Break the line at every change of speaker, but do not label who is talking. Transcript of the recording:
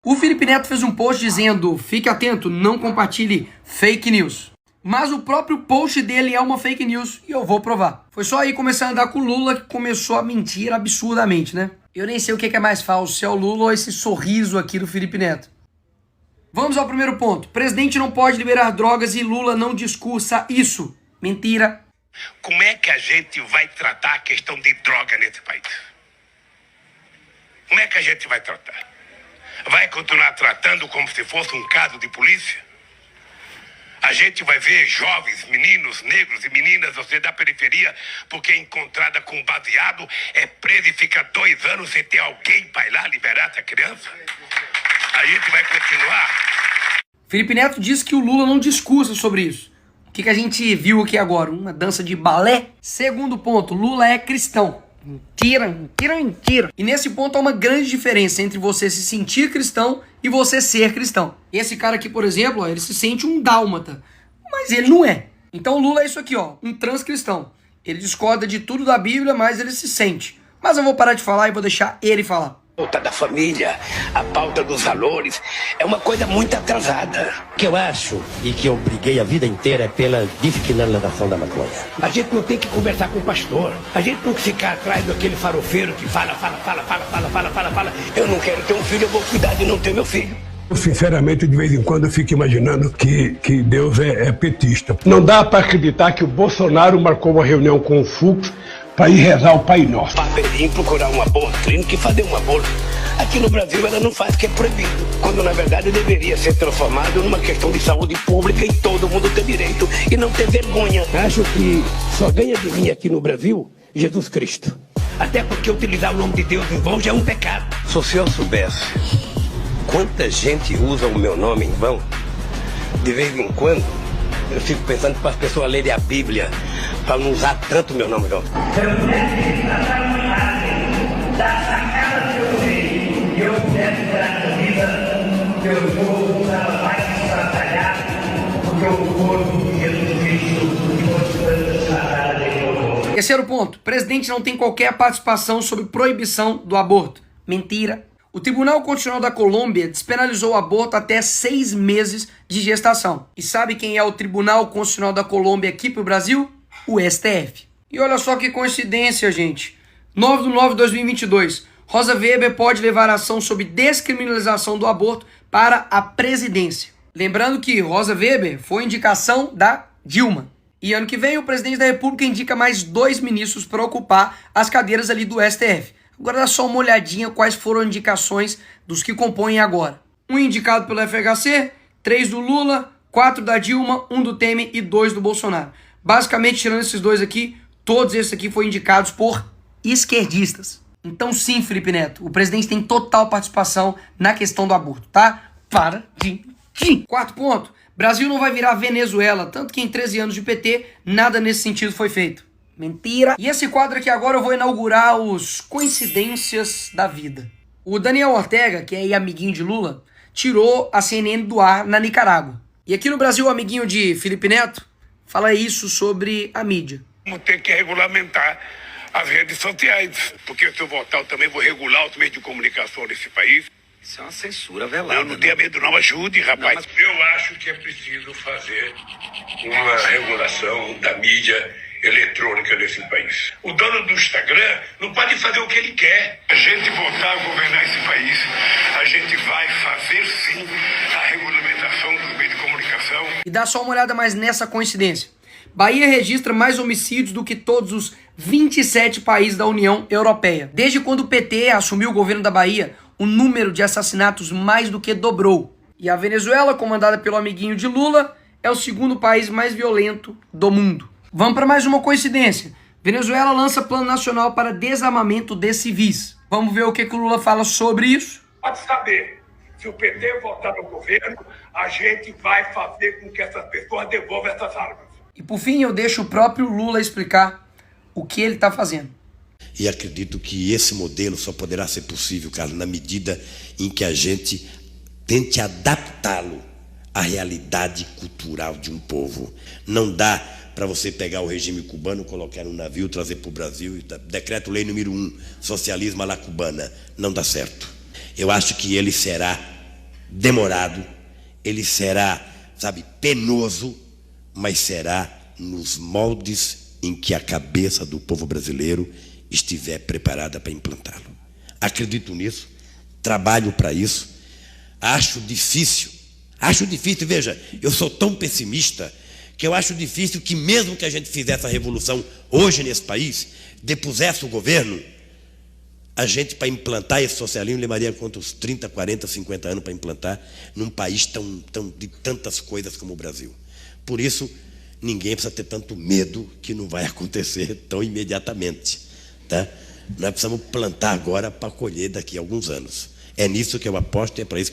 O Felipe Neto fez um post dizendo: fique atento, não compartilhe fake news. Mas o próprio post dele é uma fake news e eu vou provar. Foi só aí começar a andar com o Lula que começou a mentir absurdamente, né? Eu nem sei o que é mais falso, se é o Lula ou esse sorriso aqui do Felipe Neto. Vamos ao primeiro ponto. Presidente não pode liberar drogas e Lula não discursa isso. Mentira.
Como é que a gente vai tratar a questão de droga nesse país? Como é que a gente vai tratar? Vai continuar tratando como se fosse um caso de polícia? A gente vai ver jovens, meninos, negros e meninas, você da periferia, porque é encontrada com baseado, é presa e fica 2 anos sem ter alguém para ir lá liberar essa criança? A gente vai continuar.
Felipe Neto disse que o Lula não discursa sobre isso. O que a gente viu aqui agora? Uma dança de balé? Segundo ponto, Lula é cristão. Mentira, mentira, mentira. E nesse ponto há uma grande diferença entre você se sentir cristão e você ser cristão. Esse cara aqui, por exemplo, ó, ele se sente um dálmata, mas ele não é. Então o Lula é isso aqui, ó, um transcristão. Ele discorda de tudo da Bíblia, mas ele se sente. Mas eu vou parar de falar e vou deixar ele falar.
A pauta da família, a pauta dos valores, é uma coisa muito atrasada.
O que eu acho e que eu briguei a vida inteira é pela descriminalização da maconha.
A gente não tem que conversar com o pastor. A gente não tem que ficar atrás daquele farofeiro que fala. Eu não quero ter um filho, eu vou cuidar de não ter meu filho.
Eu, sinceramente, de vez em quando eu fico imaginando que Deus é petista. Não dá para acreditar que o Bolsonaro marcou uma reunião com o Fux para ir rezar o Pai Nosso.
Papelinho, procurar um aborto clínico e fazer um aborto. Aqui no Brasil ela não faz, que é proibido. Quando na verdade deveria ser transformado numa questão de saúde pública e todo mundo ter direito e não ter vergonha. Acho que só ganha de mim aqui no Brasil Jesus Cristo. Até porque utilizar o nome de Deus em vão já é um pecado.
Se eu soubesse quanta gente usa o meu nome em vão, de vez em quando eu fico pensando para as pessoas lerem a Bíblia, para não usar tanto o meu nome, não.
Terceiro ponto, presidente não tem qualquer participação sobre proibição do aborto. Mentira. O Tribunal Constitucional da Colômbia despenalizou o aborto até 6 meses de gestação. E sabe quem é o Tribunal Constitucional da Colômbia aqui pro Brasil? O STF. E olha só que coincidência, gente. 9/9/2022. Rosa Weber pode levar ação sobre descriminalização do aborto para a presidência. Lembrando que Rosa Weber foi indicação da Dilma. E ano que vem o presidente da República indica mais 2 ministros para ocupar as cadeiras ali do STF. Agora dá só uma olhadinha quais foram as indicações dos que compõem agora. 1 indicado pelo FHC, 3 do Lula, 4 da Dilma, 1 do Temer e 2 do Bolsonaro. Basicamente, tirando esses 2 aqui, todos esses aqui foram indicados por esquerdistas. Então sim, Felipe Neto, o presidente tem total participação na questão do aborto, tá? Para de mentir. Quarto ponto, Brasil não vai virar Venezuela, tanto que em 13 anos de PT, nada nesse sentido foi feito. Mentira. E esse quadro aqui agora eu vou inaugurar os Coincidências da Vida. O Daniel Ortega, que é aí amiguinho de Lula, tirou a CNN do ar na Nicarágua. E aqui no Brasil, o amiguinho de Felipe Neto fala isso sobre a mídia.
Vamos ter que regulamentar as redes sociais, porque se eu votar eu também vou regular os meios de comunicação desse país.
Isso é uma censura velada.
Eu não tenho medo não, ajude, rapaz. Eu acho que é preciso fazer uma regulação da mídia eletrônica desse país. O dono do Instagram não pode fazer o que ele quer. A gente voltar a governar esse país, a gente vai fazer sim a regulamentação dos meios de comunicação.
E dá só uma olhada mais nessa coincidência. Bahia registra mais homicídios do que todos os 27 países da União Europeia. Desde quando o PT assumiu o governo da Bahia, o número de assassinatos mais do que dobrou. E a Venezuela, comandada pelo amiguinho de Lula, é o segundo país mais violento do mundo. Vamos para mais uma coincidência. Venezuela lança plano nacional para desarmamento de civis. Vamos ver o que o Lula fala sobre isso?
Pode saber, se o PT voltar no governo, a gente vai fazer com que essas pessoas devolvam essas armas.
E por fim, eu deixo o próprio Lula explicar o que ele está fazendo.
E acredito que esse modelo só poderá ser possível, Carlos, na medida em que a gente tente adaptá-lo à realidade cultural de um povo. Não dá para você pegar o regime cubano, colocar no navio, trazer para o Brasil, decreto-lei número 1, socialismo à la cubana. Não dá certo. Eu acho que ele será demorado, ele será, sabe, penoso, mas será nos moldes em que a cabeça do povo brasileiro estiver preparada para implantá-lo. Acredito nisso, trabalho para isso, acho difícil, veja, eu sou tão pessimista que eu acho difícil que mesmo que a gente fizesse a revolução hoje nesse país, depusesse o governo, a gente, para implantar esse socialismo, levaria quantos 30, 40, 50 anos para implantar num país de tantas coisas como o Brasil. Por isso, ninguém precisa ter tanto medo que não vai acontecer tão imediatamente. Tá? Nós precisamos plantar agora para colher daqui a alguns anos. É nisso que eu aposto e é para isso